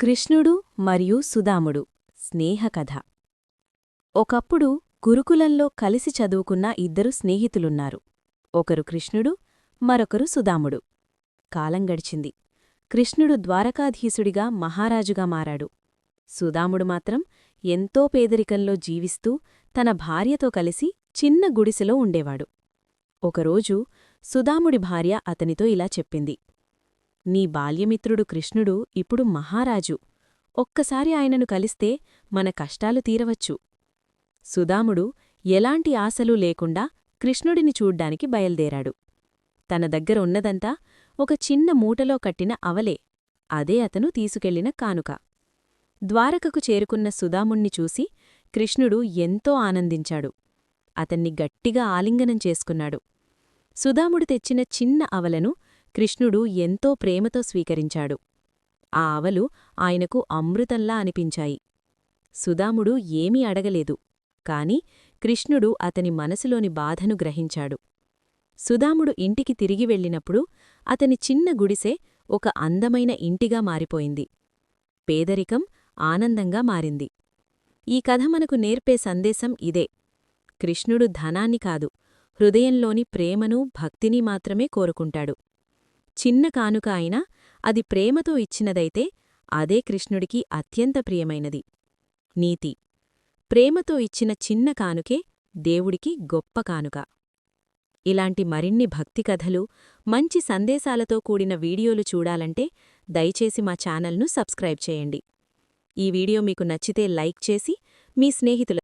కృష్ణుడు మరియు సుదాముడు స్నేహకథ. ఒకప్పుడు గురుకులంలో కలిసి చదువుకున్న ఇద్దరు స్నేహితులున్నారు. ఒకరు కృష్ణుడు, మరొకరు సుదాముడు. కాలం గడిచింది. కృష్ణుడు ద్వారకాధీశుడిగా మహారాజుగా మారాడు. సుదాముడు మాత్రం ఎంతో పేదరికంలో జీవిస్తూ తన భార్యతో కలిసి చిన్న గుడిసెలో ఉండేవాడు. ఒకరోజు సుదాముడి భార్య అతనితో ఇలా చెప్పింది: నీ బాల్యమిత్రుడు కృష్ణుడు ఇప్పుడు మహారాజు. ఒక్కసారి ఆయనను కలిస్తే మన కష్టాలు తీరవచ్చు. సుదాముడు ఎలాంటి ఆశలూ లేకుండా కృష్ణుడిని చూడ్డానికి బయల్దేరాడు. తన దగ్గర ఉన్నదంతా ఒక చిన్న మూటలో కట్టిన అవలే. అదే అతను తీసుకెళ్లిన కానుక. ద్వారకకు చేరుకున్న సుదాముణ్ణి చూసి కృష్ణుడు ఎంతో ఆనందించాడు. అతన్ని గట్టిగా ఆలింగనం చేసుకున్నాడు. సుదాముడు తెచ్చిన చిన్న అవలను కృష్ణుడు ఎంతో ప్రేమతో స్వీకరించాడు. ఆ అవలు ఆయనకు అమృతంలా అనిపించాయి. సుదాముడు ఏమీ అడగలేదు, కాని కృష్ణుడు అతని మనసులోని బాధను గ్రహించాడు. సుదాముడు ఇంటికి తిరిగి వెళ్ళినప్పుడు అతని చిన్న గుడిసె ఒక అందమైన ఇంటిగా మారిపోయింది. పేదరికం ఆనందంగా మారింది. ఈ కథ మనకు నేర్పే సందేశం ఇదే: కృష్ణుడు ధనాన్ని కాదు, హృదయంలోని ప్రేమను, భక్తిని మాత్రమే కోరుకుంటాడు. చిన్న కానుక అయినా అది ప్రేమతో ఇచ్చినదైతే అదే కృష్ణుడికి అత్యంత ప్రియమైనది. నీతి: ప్రేమతో ఇచ్చిన చిన్న కానుకే దేవుడికి గొప్ప కానుక. ఇలాంటి మరిన్ని భక్తి కథలు, మంచి సందేశాలతో కూడిన వీడియోలు చూడాలంటే దయచేసి మా ఛానల్ను సబ్స్క్రైబ్ చేయండి. ఈ వీడియో మీకు నచ్చితే లైక్ చేసి మీ స్నేహితుల